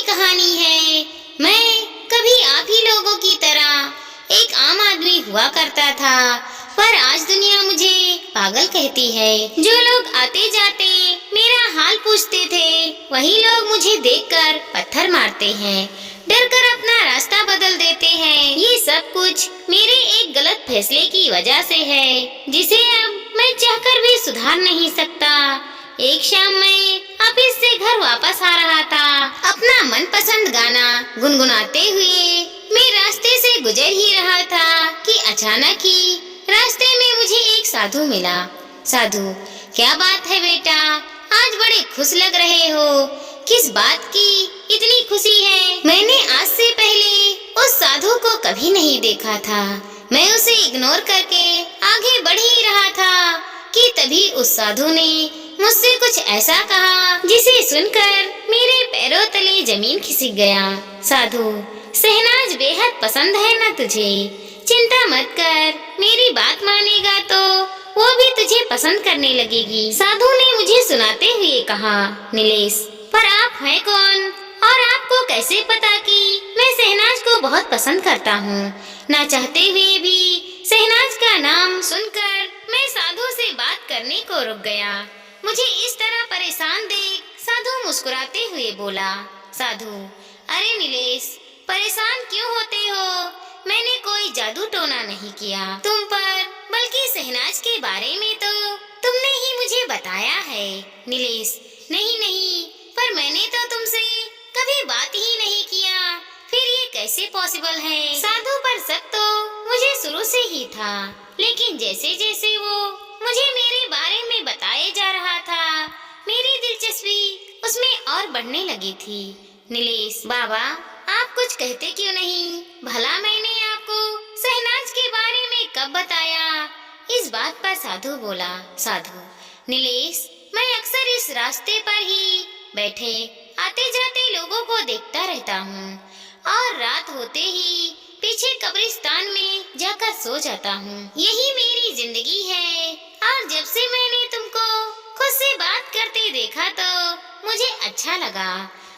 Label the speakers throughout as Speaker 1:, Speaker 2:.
Speaker 1: कहानी है। मैं कभी आप ही लोगों की तरह एक आम आदमी हुआ करता था, पर आज दुनिया मुझे पागल कहती है। जो लोग आते जाते मेरा हाल पूछते थे, वही लोग मुझे देखकर पत्थर मारते हैं, डर कर अपना रास्ता बदल देते हैं। ये सब कुछ मेरे एक गलत फैसले की वजह से है, जिसे अब मैं चाहकर भी सुधार नहीं सकता। एक शाम मैं ऑफिस से घर वापस आ रहा था, अपना मनपसंद गाना गुनगुनाते हुए मैं रास्ते से गुजर ही रहा था कि अचानक ही रास्ते में मुझे एक साधु मिला। साधु, क्या बात है बेटा, आज बड़े खुश लग रहे हो, किस बात की इतनी खुशी है? मैंने आज से पहले उस साधु को कभी नहीं देखा था। मैं उसे इग्नोर करके आगे बढ़ ही रहा था कि तभी उस साधु ने मुझसे कुछ ऐसा कहा जिसे सुनकर मेरे पैरों तले जमीन खिसक गया। साधु, शहनाज बेहद पसंद है ना तुझे? चिंता मत कर, मेरी बात मानेगा तो वो भी तुझे पसंद करने लगेगी। साधु ने मुझे सुनाते हुए कहा, नीलेश, पर आप हैं कौन और आपको कैसे पता कि मैं शहनाज को बहुत पसंद करता हूँ? ना चाहते हुए भी शहनाज का नाम सुनकर मैं साधु से बात करने को रुक गया। मुझे इस तरह परेशान देख साधु मुस्कुराते हुए बोला, साधु, अरे नीलेश, परेशान क्यों होते हो? मैंने कोई जादू टोना नहीं किया तुम पर, बल्कि शहनाज के बारे में तो तुमने ही मुझे बताया है। नीलेश, नहीं नहीं, पर मैंने तो तुमसे कभी बात ही नहीं किया, फिर ये कैसे पॉसिबल है? साधु पर शक तो मुझे शुरू से ही था, लेकिन जैसे जैसे वो मुझे मेरे बारे में बताए जा रहा था, मेरी दिलचस्पी उसमें और बढ़ने लगी थी। नीलेश बाबा, आप कुछ कहते क्यों नहीं? भला मैंने आपको शहनाज के बारे में कब बताया? इस बात पर साधु बोला, साधु, नीलेश, मैं अक्सर इस रास्ते पर ही बैठे आते जाते लोगों को देखता रहता हूँ और रात होते ही पीछे कब्रिस्तान में जाकर सो जाता हूँ। यही मेरी जिंदगी है और जब से मैंने तुमको खुद से बात करते देखा तो मुझे अच्छा लगा।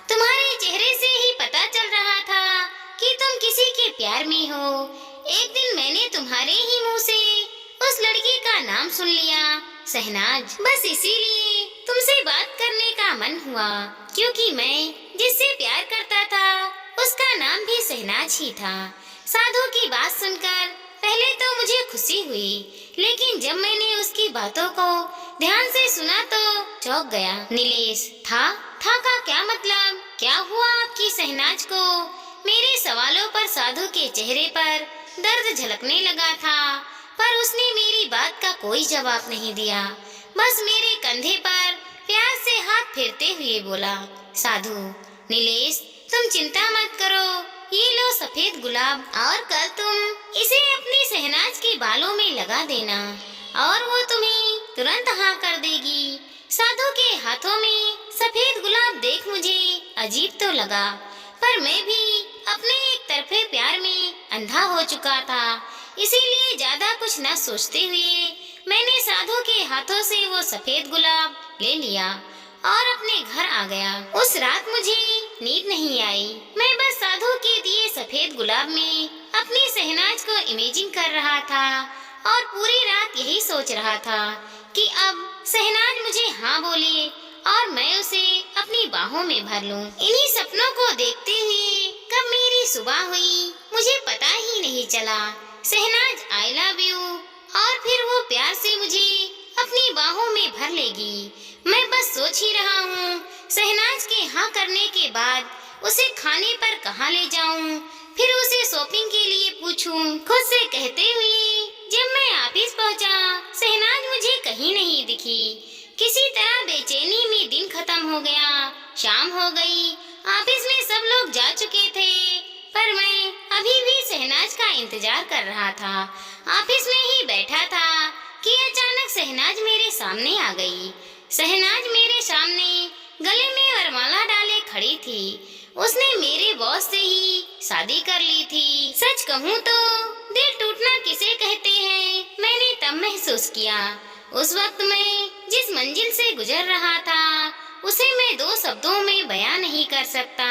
Speaker 1: तुम्हारे चेहरे से ही पता चल रहा था कि तुम किसी के प्यार में हो। एक दिन मैंने तुम्हारे ही मुंह से उस लड़की का नाम सुन लिया, शहनाज। बस इसीलिए तुमसे बात करने का मन हुआ, क्योंकि मैं जिससे प्यार करता था उसका नाम भी शहनाज ही था। साधु की बात सुनकर पहले तो मुझे खुशी हुई, लेकिन जब मैंने उसकी बातों को ध्यान से सुना तो चौंक गया। नीलेश, था का क्या मतलब? क्या हुआ आपकी शहनाज को? मेरे सवालों पर साधु के चेहरे पर दर्द झलकने लगा था, पर उसने मेरी बात का कोई जवाब नहीं दिया। बस मेरे कंधे पर प्यार से हाथ फेरते हुए बोला, साधु, नीलेश, तुम चिंता मत करो, ये लो सफेद गुलाब, और कल तुम इसे अपनी शहनाज के बालों में लगा देना और वो तुम्हें तुरंत हाँ कर देगी। साधु के हाथों में सफेद गुलाब देख मुझे अजीब तो लगा, पर मैं भी अपने एक तरफे प्यार में अंधा हो चुका था, इसीलिए ज्यादा कुछ न सोचते हुए मैंने साधु के हाथों से वो सफेद गुलाब ले लिया और अपने घर आ गया। उस रात मुझे नींद नहीं आई। मैं बस साधु के दिए सफेद गुलाब में अपनी शहनाज को इमेजिन कर रहा था और पूरी रात यही सोच रहा था कि अब शहनाज मुझे हाँ बोले और मैं उसे अपनी बाहों में भर लूं। इन्हीं सपनों को देखते हुए कब मेरी सुबह हुई मुझे पता ही नहीं चला। शहनाज आई लव यू, और फिर वो प्यार से मुझे अपनी बाहों में भर लेगी। मैं बस सोच ही रहा हूँ, शहनाज के हाँ करने के बाद उसे खाने पर कहाँ ले जाऊँ, फिर उसे शॉपिंग के लिए पूछूं। खुद से कहते हुए जब मैं ऑफिस पहुँचा, शहनाज मुझे कहीं नहीं दिखी। किसी तरह बेचैनी में दिन खत्म हो गया। शाम हो गई, ऑफिस में सब लोग जा चुके थे, पर मैं अभी भी शहनाज का इंतजार कर रहा था। ऑफिस में ही बैठा था कि अचानक शहनाज मेरे सामने आ गई। शहनाज मेरे सामने गले में वरमाला डाले खड़ी थी। उसने मेरे बॉस से ही शादी कर ली थी। सच कहूँ तो दिल टूटना किसे कहते हैं, मैंने तब महसूस किया। उस वक्त मैं जिस मंजिल से गुजर रहा था उसे मैं दो शब्दों में बयां नहीं कर सकता।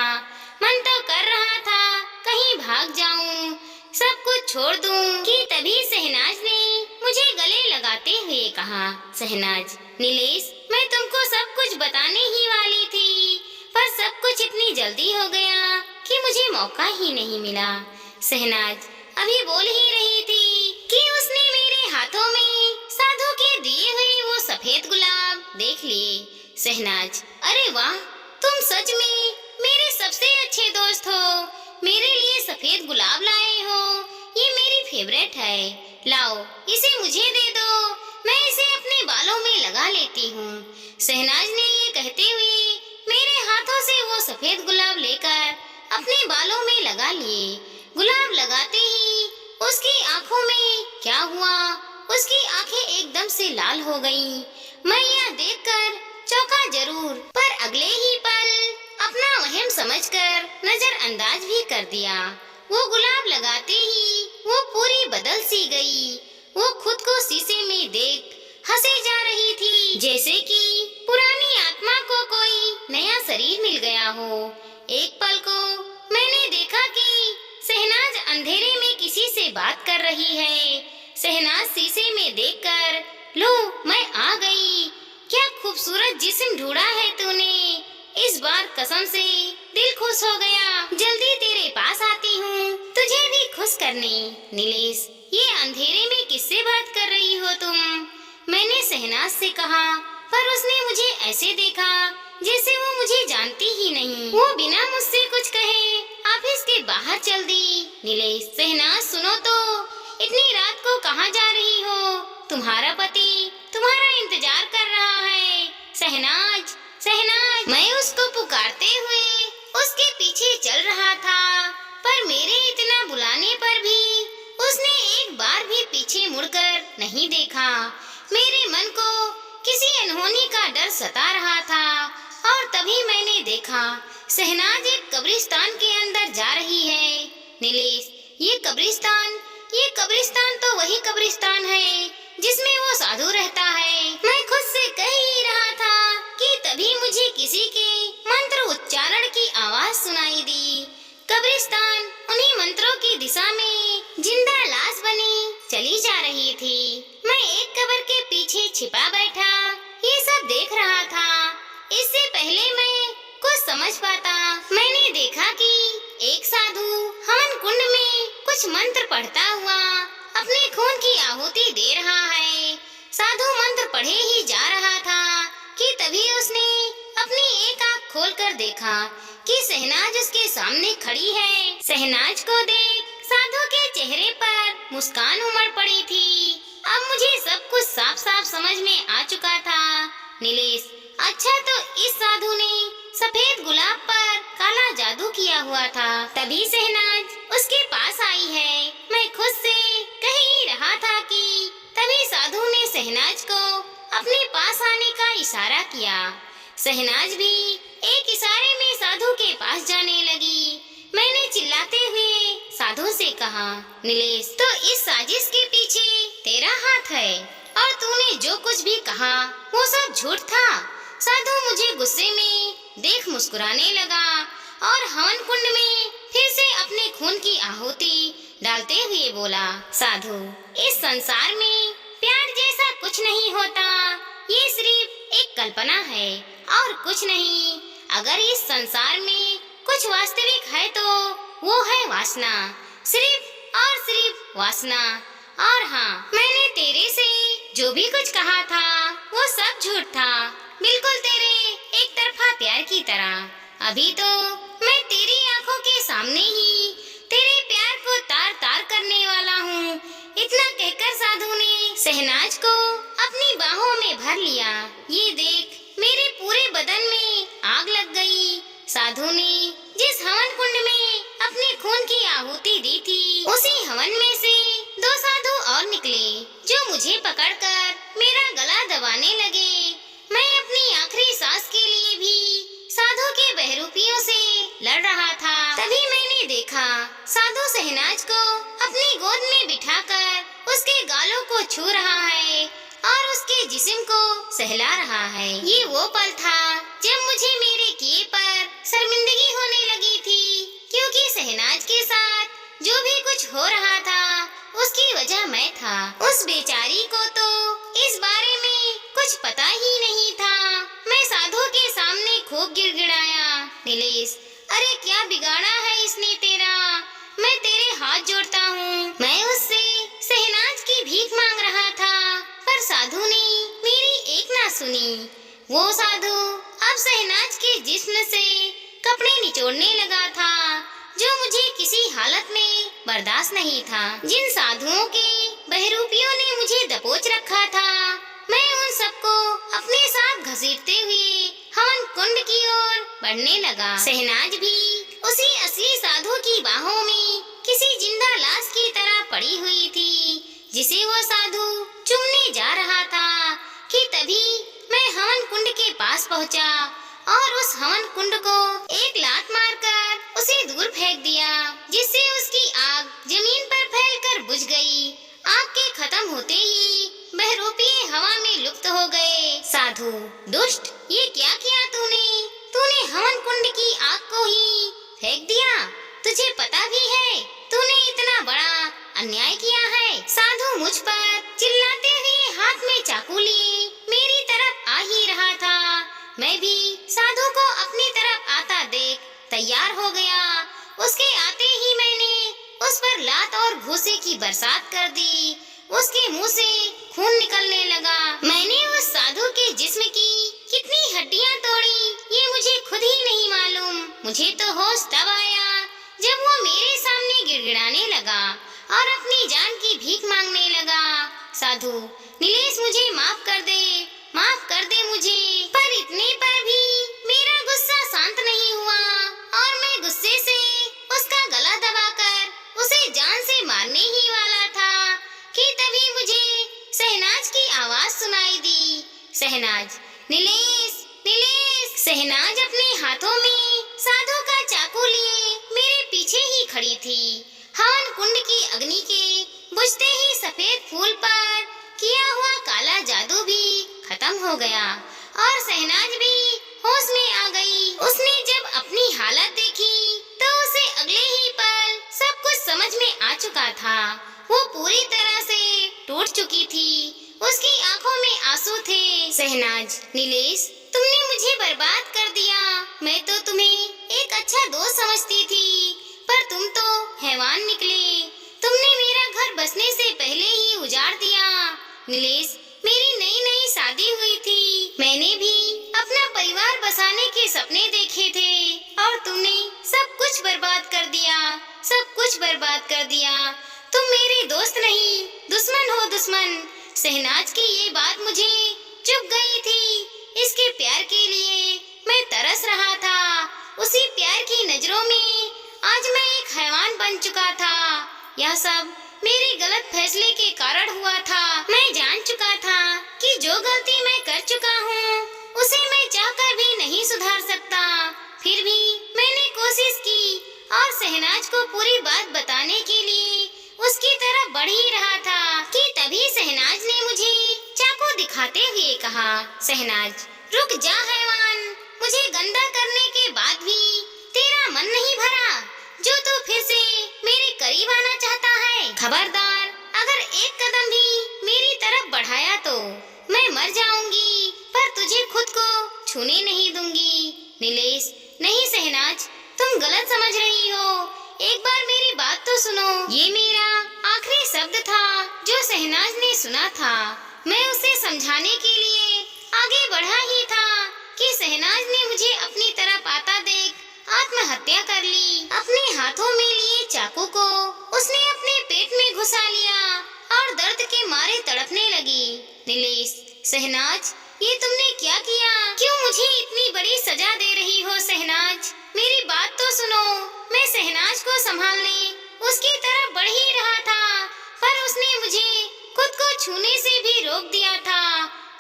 Speaker 1: मन तो कर रहा था कहीं भाग जाऊं, सब कुछ छोड़ दूं कि तभी शहनाज ने मुझे गले लगाते हुए कहा, शहनाज, नीलेश, मैं तुमको सब कुछ बताने ही वाली थी, पर सब कुछ इतनी जल्दी हो गया कि मुझे मौका ही नहीं मिला। शहनाज अभी बोल ही रही थी कि उसने मेरे हाथों में साधु के दिए हुए वो सफेद गुलाब देख लिए। शहनाज, अरे वाह, तुम सच में मेरे सबसे अच्छे दोस्त हो, मेरे लिए सफेद गुलाब लाए हो, ये मेरी फेवरेट है, लाओ इसे मुझे दे दो, मैं इसे अपने बालों में लगा लेती हूँ। शहनाज ने ये कहते हुए मेरे हाथों से वो सफेद गुलाब लेकर अपने बालों में लगा लिए। गुलाब लगाते ही उसकी आंखों में क्या हुआ, उसकी आंखें एकदम से लाल हो गईं। मैं यह देखकर चौंका जरूर, पर अगले ही पल अपना वहम समझकर नजरअंदाज भी कर दिया। वो गुलाब लगाते ही वो पूरी बदल सी गई। वो खुद को शीशे में देख हंसे जा रही थी, जैसे कि पुरानी आत्मा को कोई नया शरीर मिल गया हो। एक पल को मैंने देखा कि शहनाज अंधेरे में किसी से बात कर रही है। शहनाज शीशे में देखकर, लो मैं आ गई, क्या खूबसूरत जिस्म ढूंढा है तूने, इस बार कसम से दिल खुश हो गया, जल्दी तेरे पास आती हूँ तुझे भी खुश करने। नीलेश, ये अंधेरे में किससे बात कर रही हो तुम, मैंने शहनाज से कहा, पर उसने मुझे ऐसे देखा जैसे वो मुझे जानती ही नहीं। वो बिना मुझसे कुछ कहे ऑफिस के बाहर चल दी। नीलेश, शहनाज सुनो तो, इतनी रात को कहाँ जा रही हो, तुम्हारा पति तुम्हारा इंतजार कर रहा है। शहनाज, शहनाज, मैं उसको पुकारते हुए उसके पीछे चल रहा था, पर मेरे इतना बुलाने पर भी उसने एक बार भी पीछे मुड़कर नहीं देखा। मेरे मन को किसी अनहोनी का डर सता रहा था, और तभी मैंने देखा शहनाज एक कब्रिस्तान के अंदर जा रही है। नीलेश, ये कब्रिस्तान तो वही कब्रिस्तान है जिसमें वो साधु रहता है। मैं खुद से कह ही रहा था कि तभी मुझे किसी के मंत्र उच्चारण की आवाज सुनाई दी। कब्रिस्तान उन्हीं मंत्रों की दिशा में जिंदा लाश बनी चली जा रही थी। मैं एक कब्र के पीछे छिपा बैठा ये सब देख रहा था। इससे पहले मैं कुछ समझ पाता, मैंने देखा कि एक साधु हवन कुंड में कुछ मंत्र पढ़ता हुआ अपने खून की आहुति दे रहा है। साधु मंत्र पढ़े ही जा रहा था कि तभी उसने अपनी एक आंख खोलकर देखा कि शहनाज उसके सामने खड़ी है। शहनाज को देख साधु के चेहरे पर मुस्कान उमड़ पड़ी थी। अब मुझे सब कुछ साफ साफ समझ में आ चुका था। नीलेश, अच्छा तो इस साधु ने सफेद गुलाब पर काला जादू किया हुआ था, तभी शहनाज उसके पास आई है। मैं खुद से कह ही रहा था कि तभी साधु ने शहनाज को अपने पास आने का इशारा किया। शहनाज भी एक इशारे में साधु के पास जाने लगी। मैंने चिल्लाते हुए साधु से कहा, नीलेश, तो इस साजिश के पीछे तेरा हाथ है, और तूने जो कुछ भी कहा वो सब झूठ था। साधु मुझे गुस्से में देख मुस्कुराने लगा और हवन कुंड में फिर से अपने खून की आहुति डालते हुए बोला, साधु, इस संसार में प्यार जैसा कुछ नहीं होता, ये सिर्फ एक कल्पना है और कुछ नहीं। अगर इस संसार में कुछ वास्तविक है तो वो है वासना, सिर्फ और सिर्फ वासना। और हाँ, मैंने तेरे से जो भी कुछ कहा था वो सब झूठ था, बिल्कुल तेरे एक तरफा प्यार की तरह। अभी तो मैं तेरी आंखों के सामने ही तेरे प्यार को तार तार करने वाला हूँ। इतना कहकर साधु ने शहनाज को अपनी बाहों में भर लिया। ये देख मेरे पूरे बदन में आग लग गई। साधु ने जिस हवन कुंड में अपने खून की आहुति दी थी, उसी हवन में से दो साधु और निकले, जो मुझे पकड़कर मेरा गला दबाने लगे। मैं अपनी आखिरी सांस के लिए भी साधु के बहरूपियों से लड़ रहा था। तभी मैंने देखा साधु शहनाज को अपनी गोद में बिठाकर उसके गालों को छू रहा है और उसके जिस्म को सहला रहा है। ये वो पल था जब मुझे मेरे किए पर शर्मिंदगी होने लगी थी। शहनाज के साथ जो भी कुछ हो रहा था उसकी वजह मैं था। उस बेचारी को तो इस बारे में कुछ पता ही नहीं था। मैं साधु के सामने खूब गिड़गिड़ाया, नीलेश, अरे क्या बिगाड़ा है इसने तेरा? मैं तेरे हाथ जोड़ता हूँ। मैं उससे शहनाज की भीख मांग रहा था, पर साधु ने मेरी एक ना सुनी। वो साधु अब शहनाज के जिस्म से कपड़े निचोड़ने लगा था, जो मुझे किसी हालत में बर्दाश्त नहीं था। जिन साधुओं के बहरूपियों ने मुझे दबोच रखा था, मैं उन सबको अपने साथ घसीटते हुए हवन कुंड की ओर बढ़ने लगा। शहनाज भी उसी असली साधु की बाहों में किसी जिंदा लाश की तरह पड़ी हुई थी, जिसे वो साधु चूमने जा रहा था कि तभी मैं हवन कुंड के पास पहुंचा और उस हवन कुंड को एक लात मारकर उसे दूर फेंक दिया, जिससे उसकी आग जमीन पर फैलकर बुझ गई। आग के खत्म होते ही बहरूपीय हवा में लुप्त हो गए। साधु, दुष्ट, ये क्या किया तूने? तूने हवन कुंड की आग को ही फेंक दिया। तुझे पता भी है तूने इतना बड़ा अन्याय किया है। साधु मुझ पर चिल्लाते हुए हाथ में चाकू लिए मेरी तरफ आ ही रहा था। मैं भी साधु को अपनी तरफ आता देख तैयार हो गया। उसके आते ही मैंने उस पर लात और घूंसे की बरसात कर दी। उसके मुंह से खून निकलने लगा। मैंने उस साधु के जिस्म की कितनी हड्डियां तोड़ी ये मुझे खुद ही नहीं मालूम। मुझे तो होश तब आया जब वो मेरे सामने गिड़गिड़ाने लगा और अपनी जान की भीख मांगने लगा। साधु, नीलेश, मुझे माफ कर दे मुझे। पर इतने पर भी मेरा गुस्सा शांत नहीं हुआ और मैं गुस्से से उसका गला दबाकर उसे जान से मारने ही वाला था कि तभी मुझे शहनाज की आवाज सुनाई दी। शहनाज, नीलेश, नीलेश। शहनाज अपने हाथों में साधु का चाकू लिए मेरे पीछे ही खड़ी थी। हवन कुंड की अग्नि के बुझते ही सफेद फूल पर किया हुआ काला जादू भी खत्म हो गया और शहनाज भी होश में आ गई। उसने जब अपनी हालत देखी तो उसे अगले ही पल सब कुछ समझ में आ चुका था। वो पूरी तरह से टूट चुकी थी। उसकी आंखों में आंसू थे। शहनाज, नीलेश, तुमने मुझे बर्बाद कर दिया। मैं तो तुम्हें एक अच्छा दोस्त समझती थी, पर तुम तो हैवान निकले। तुमने मेरा घर बसने से पहले ही उजाड़ दिया। नीलेश, मेरी नई नई शादी हुई थी। मैंने भी अपना परिवार बसाने के सपने देखे थे और तुमने सब कुछ बर्बाद कर दिया, सब कुछ बर्बाद कर दिया। तुम मेरे दोस्त नहीं, दुश्मन हो, दुश्मन। शहनाज की ये बात मुझे चुभ गई थी। इसके प्यार के लिए मैं तरस रहा था। उसी प्यार की नजरों में आज मैं एक हैवान बन चुका था। यह सब मेरे गलत फैसले के कारण हुआ था। मैं जान चुका था कि जो गलती मैं कर चुका हूँ उसे मैं चाहकर भी नहीं सुधार सकता। फिर भी मैंने कोशिश की और शहनाज को पूरी बात बताने के लिए उसकी तरफ बढ़ ही रहा था कि तभी शहनाज ने मुझे चाकू दिखाते हुए कहा, शहनाज, रुक जा हैवान। मुझे गंदा करने के बाद भी तेरा मन नहीं भरा, जो तू फिर से मेरे करीब आना चाहता है। खबरदार, अगर एक कदम भी मेरी तरफ बढ़ाया तो मैं मर जाऊंगी, पर तुझे खुद को छूने नहीं दूंगी। नीलेश, नहीं शहनाज, तुम गलत समझ रही हो। एक बार मेरी बात तो सुनो। ये मेरा आखिरी शब्द था जो शहनाज ने सुना था। मैं उसे समझाने के लिए आगे बढ़ा ही था कि शहनाज ने मुझे अपनी तरफ आता देख आत्महत्या कर ली। अपने हाथों में लिए चाकू को उसने अपने पेट में घुसा लिया और दर्द के मारे तड़पने लगी। नीलेश, शहनाज, ये तुमने क्या किया? क्यों मुझे इतनी बड़ी सजा दे रही हो? शहनाज, मेरी बात तो सुनो। मैं शहनाज को संभालने उसकी तरफ बढ़ ही रहा था, पर उसने मुझे खुद को छूने से भी रोक दिया था।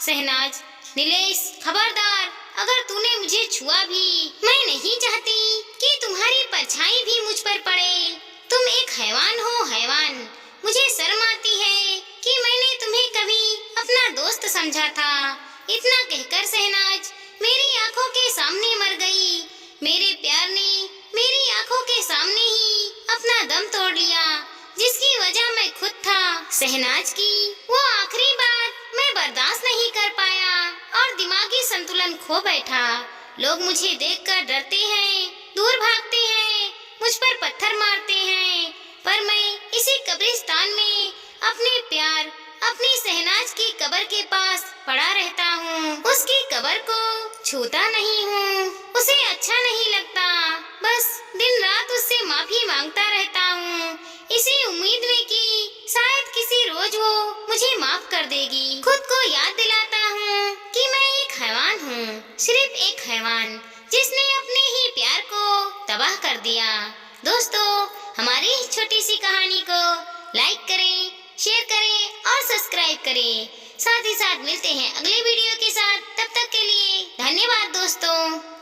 Speaker 1: शहनाज, नीलेश, खबरदार, अगर तूने मुझे छुआ भी, मैं नहीं चाहती कि तुम्हारी परछाई भी मुझ पर पड़े। तुम एक हैवान हो, हैवान। मुझे शर्म आती है कि मैंने तुम्हें कभी अपना दोस्त समझा था। इतना कहकर शहनाज मेरी आंखों के सामने मर गई। मेरे प्यार ने मेरी आंखों के सामने ही अपना दम तोड़ लिया, जिसकी वजह मैं खुद था। शहनाज की वो आखिरी बात मैं बर्दाश्त नहीं कर पाया और दिमागी संतुलन खो बैठा। लोग मुझे देखकर डरते हैं, दूर भागते हैं, मुझ पर पत्थर मारते हैं, पर मैं इसी कब्रिस्तान में अपने प्यार, अपनी शहनाज की कब्र के पास पड़ा रहता हूँ। उसकी कब्र को छूता नहीं हूँ, उसे अच्छा नहीं लगता, बस दिन रात उससे माफी मांगता रहता हूँ, इसी उम्मीद में कि शायद किसी रोज वो मुझे माफ कर देगी। खुद को याद दिलाता हूँ कि मैं एक हैवान हूँ, सिर्फ एक हैवान, जिसने अपने ही प्यार को तबाह कर दिया। दोस्तों, हमारी इस छोटी सी कहानी को लाइक करें, शेयर करें और सब्सक्राइब करें। साथ ही साथ मिलते हैं अगले वीडियो के साथ। तब तक के लिए धन्यवाद दोस्तों।